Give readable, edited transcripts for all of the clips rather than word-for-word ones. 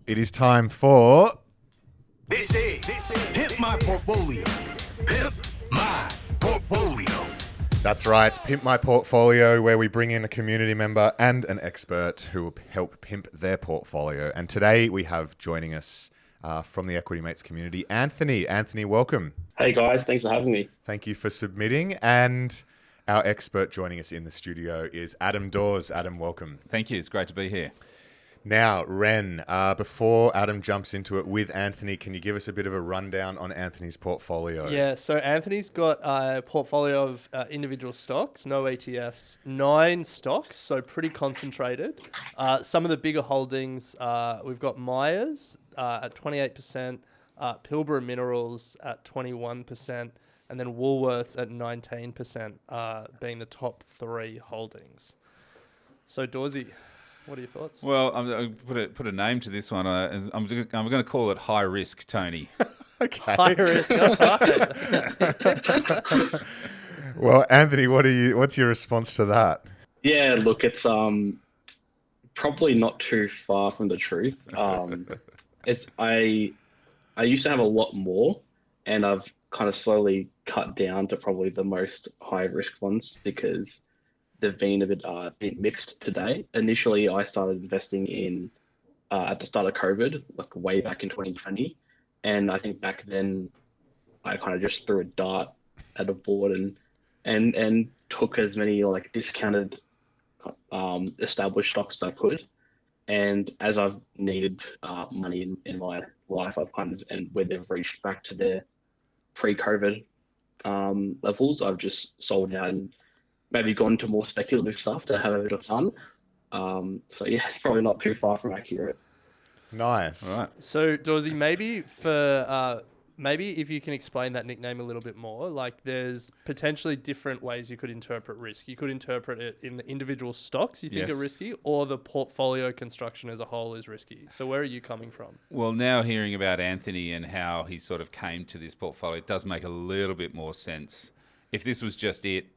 It is time for... This is Pimp My Portfolio. Pimp My Portfolio. That's right, Pimp My Portfolio, where we bring in a community member and an expert who will help pimp their portfolio. And today we have joining us from the Equity Mates community, Anthony. Anthony, welcome. Hey guys, thanks for having me. Thank you for submitting. And our expert joining us in the studio is Adam Dawes. Adam, welcome. Thank you. It's great to be here. Now, Ren, before Adam jumps into it with Anthony, can you give us a bit of a rundown on Anthony's portfolio? Yeah, so Anthony's got a portfolio of individual stocks, no ETFs, 9 stocks, so pretty concentrated. Some of the bigger holdings, we've got Myers at 28%, Pilbara Minerals at 21%, and then Woolworths at 19%, being the top 3 holdings. So, Dawsey, what are your thoughts? Well, I'm put a name to this one. I'm going to call it high risk, Tony. Okay. High risk, all right. Well, Anthony, what's your response to that? Yeah, look, it's probably not too far from the truth. I used to have a lot more, and I've kind of slowly cut down to probably the most high risk ones because they've been a bit mixed today. Initially, I started investing in at the start of COVID, like way back in 2020, and I think back then I kind of just threw a dart at a board and took as many like discounted established stocks as I could. And as I've needed money in my life, I've kind of, and where they've reached back to their pre-COVID levels, I've just sold out and maybe gone to more speculative stuff to have a bit of fun. So yeah, it's probably not too far from accurate. Nice. All right. So, Dawsey, maybe if you can explain that nickname a little bit more, like there's potentially different ways you could interpret risk. You could interpret it in the individual stocks you think Yes. are risky, or the portfolio construction as a whole is risky. So where are you coming from? Well, now hearing about Anthony and how he sort of came to this portfolio, it does make a little bit more sense. If this was just it,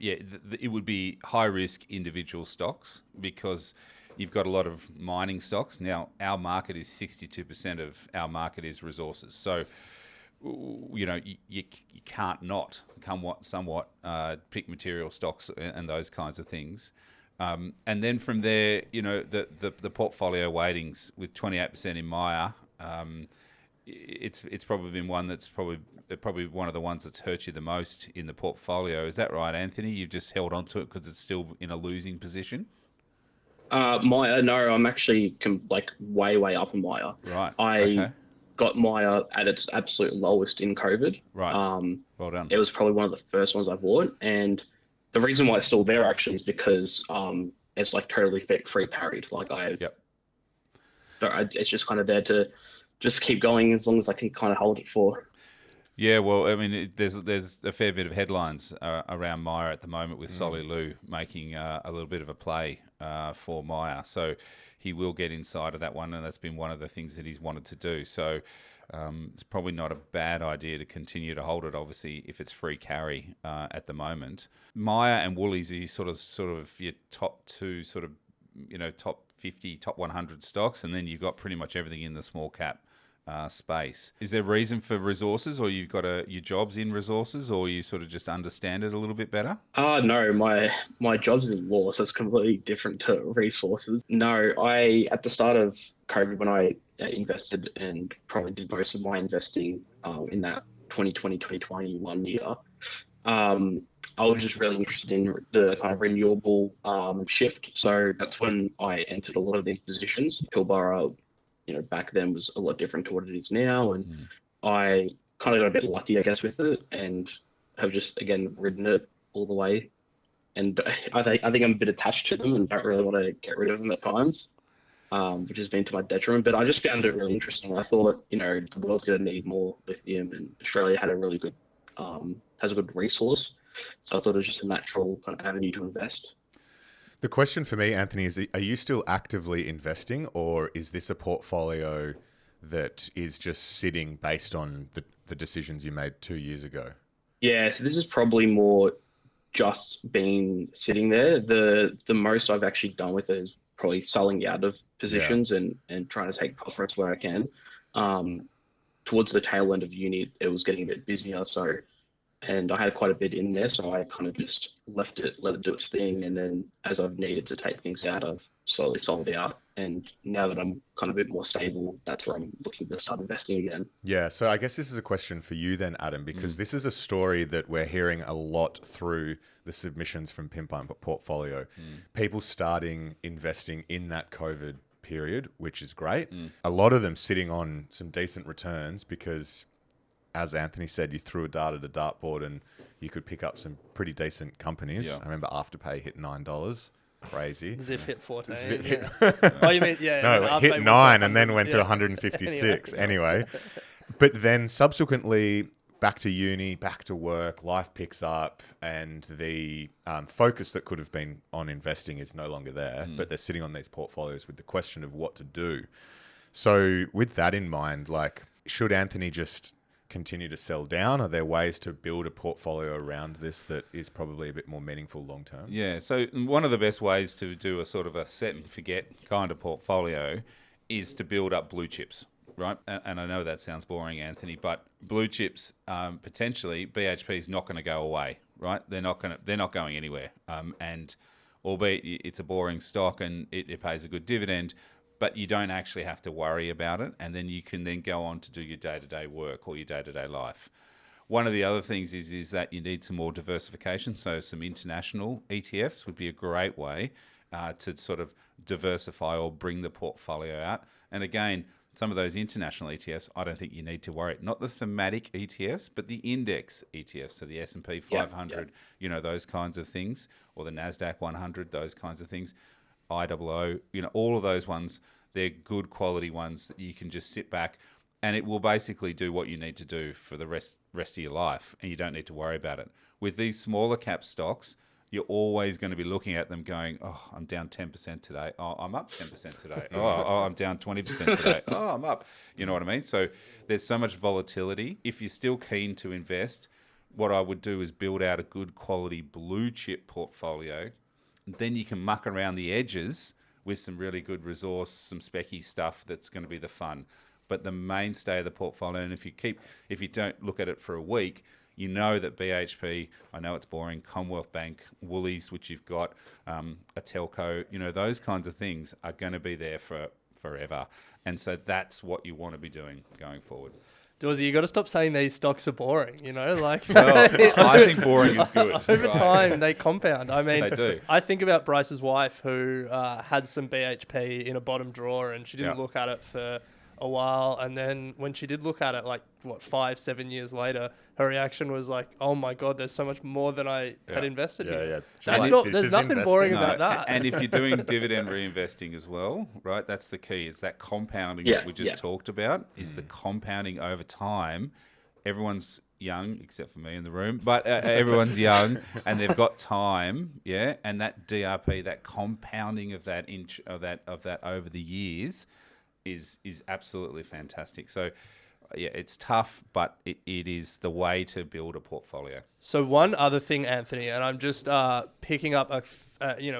it would be high risk individual stocks because you've got a lot of mining stocks. Now, our market is 62% of our market is resources. So, you know, you can't not somewhat pick material stocks and those kinds of things. And then from there, you know, the portfolio weightings with 28% in Myer, it's probably been one that's probably one of the ones that's hurt you the most in the portfolio. Is that right, Anthony? You've just held on to it because it's still in a losing position? Myer, no, I'm actually way up in Myer. Right. I got Myer at its absolute lowest in COVID. Right. Well done. It was probably one of the first ones I bought, and the reason why it's still there actually is because it's like totally free carried. Like Yep. it's just kind of there to just keep going as long as I can kind of hold it for. Yeah, well, I mean, there's a fair bit of headlines around Myer at the moment with Solly Lu making a little bit of a play for Myer. So he will get inside of that one, and that's been one of the things that he's wanted to do. So it's probably not a bad idea to continue to hold it, obviously, if it's free carry at the moment. Myer and Woolies are sort of your top 2 sort of, you know, top 50, top 100 stocks, and then you've got pretty much everything in the small cap space. Is there a reason for resources, or you've got your jobs in resources, or you sort of just understand it a little bit better? No, my job's in law, so it's completely different to resources. No, at the start of COVID, when I invested and probably did most of my investing in that 2020-2021 year, I was just really interested in the kind of renewable shift. So that's when I entered a lot of these positions. Pilbara, you know, back then was a lot different to what it is now, and I kind of got a bit lucky, I guess, with it, and have just again ridden it all the way. And I think I'm a bit attached to them and don't really want to get rid of them at times, which has been to my detriment. But I just found it really interesting. I thought, you know, the world's going to need more lithium, and Australia had a really good has a good resource, so I thought it was just a natural kind of avenue to invest. The question for me, Anthony, is are you still actively investing, or is this a portfolio that is just sitting based on the decisions you made 2 years ago? Yeah, so this is probably more just been sitting there. The most I've actually done with it is probably selling out of positions and trying to take profits where I can. Towards the tail end of uni, it was getting a bit busier, so and I had quite a bit in there, so I kind of just let it do its thing, and then as I've needed to take things out, I've slowly sold out. And now that I'm kind of a bit more stable, that's where I'm looking to start investing again. Yeah, so I guess this is a question for you then, Adam, because this is a story that we're hearing a lot through the submissions from Pimp My Portfolio. People starting investing in that COVID period, which is great. A lot of them sitting on some decent returns because, as Anthony said, you threw a dart at a dartboard and you could pick up some pretty decent companies. Yeah. I remember Afterpay hit $9. Crazy. Zip hit 14. Zip yeah. hit. Oh, you mean, yeah. No, and it then hit Afterpay 9 and then 100, went to yeah. 156. Anyway. But then subsequently, back to uni, back to work, life picks up, and the focus that could have been on investing is no longer there, but they're sitting on these portfolios with the question of what to do. So with that in mind, like, should Anthony just continue to sell down? Are there ways to build a portfolio around this that is probably a bit more meaningful long term? Yeah, so one of the best ways to do a sort of a set and forget kind of portfolio is to build up blue chips, right? And I know that sounds boring, Anthony, but blue chips, potentially BHP is not going to go away, right? They're not going anywhere. And albeit it's a boring stock and it pays a good dividend, but you don't actually have to worry about it, and then you can then go on to do your day-to-day work or your day-to-day life. One of the other things is that you need some more diversification, so some international ETFs would be a great way to sort of diversify or bring the portfolio out. And again, some of those international ETFs, I don't think you need to worry. Not the thematic ETFs, but the index ETFs, so the S&P 500, you know, those kinds of things, or the NASDAQ 100, those kinds of things. IOO, you know, all of those ones, they're good quality ones that you can just sit back and it will basically do what you need to do for the rest of your life, and you don't need to worry about it. With these smaller cap stocks, you're always going to be looking at them going, oh, I'm down 10% today. Oh, I'm up 10% today. Oh, I'm down 20% today. Oh, I'm up. You know what I mean? So there's so much volatility. If you're still keen to invest, what I would do is build out a good quality blue chip portfolio. Then you can muck around the edges with some really good resource, some specky stuff that's going to be the fun. But the mainstay of the portfolio, and if you don't look at it for a week, you know that BHP, I know it's boring, Commonwealth Bank, Woolies, which you've got, a telco, you know, those kinds of things are going to be there for forever. And so that's what you want to be doing going forward. Dawsey, you got to stop saying these stocks are boring. You know, like Well, I think boring is good. over right? time they compound. I mean, They do. I think about Bryce's wife who had some BHP in a bottom drawer and she didn't Yeah. look at it for a while, and then when she did look at it, like 5-7 years later, her reaction was like, "Oh my god, there's so much more than I had invested in." Yeah. That's Like, not. this There's is nothing boring investing. about that. And if you're doing dividend reinvesting as well, right, that's the key. It's that compounding that we just talked about, is the compounding over time. Everyone's young, except for me in the room, but everyone's young and they've got time, yeah. And that DRP, that compounding of that over the years, is absolutely fantastic. So, yeah, it's tough, but it is the way to build a portfolio. So one other thing, Anthony, and I'm just picking up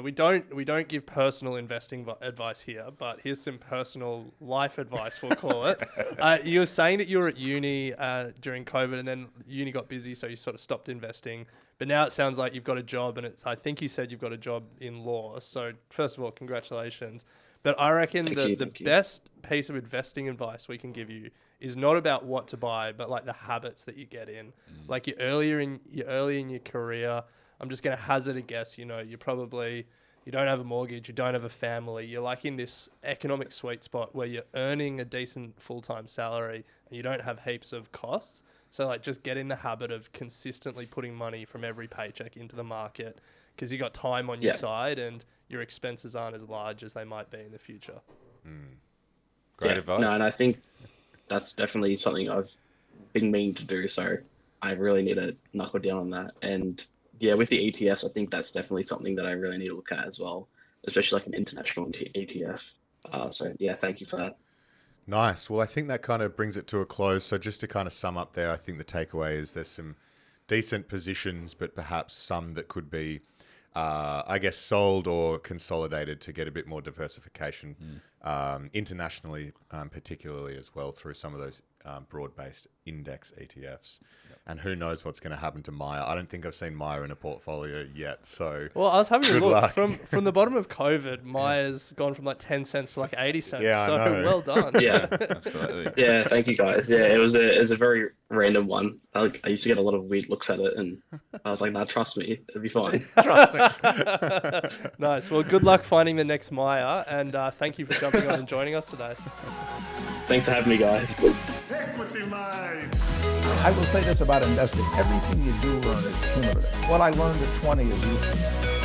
we don't give personal investing advice here, but here's some personal life advice, we'll call it. You were saying that you were at uni during COVID, and then uni got busy, so you sort of stopped investing. But now it sounds like you've got a job, and I think you said you've got a job in law. So first of all, congratulations. But I reckon the best piece of investing advice we can give you is not about what to buy, but like the habits that you get in. Like you're early in your career. I'm just going to hazard a guess. You know, you don't have a mortgage, you don't have a family. You're like in this economic sweet spot where you're earning a decent full-time salary and you don't have heaps of costs. So like just get in the habit of consistently putting money from every paycheck into the market, because you got time on your side and your expenses aren't as large as they might be in the future. Great advice. No, and I think that's definitely something I've been meaning to do. So I really need to knuckle down on that. And yeah, with the ETFs, I think that's definitely something that I really need to look at as well, especially like an international ETF. So yeah, thank you for that. Nice. Well, I think that kind of brings it to a close. So just to kind of sum up there, I think the takeaway is there's some decent positions, but perhaps some that could be, I guess, sold or consolidated to get a bit more diversification internationally, particularly as well through some of those broad-based index ETFs. And who knows what's going to happen to Maya? I don't think I've seen Maya in a portfolio yet. So Well, I was having a Good look luck. from the bottom of COVID. Maya's gone from like 10 cents to like 80 cents. Yeah, I so know. well done. Yeah. Absolutely. Yeah, thank you guys. Yeah, it was a very random one. I used to get a lot of weird looks at it, and I was like, "Nah, trust me, it'll be fine." trust me. Nice. Well, good luck finding the next Maya, and thank you for jumping on and joining us today. Thanks for having me, guys. Equity Mate. I will say this about investing. Everything you do learn is cumulative. What I learned at 20 is useful.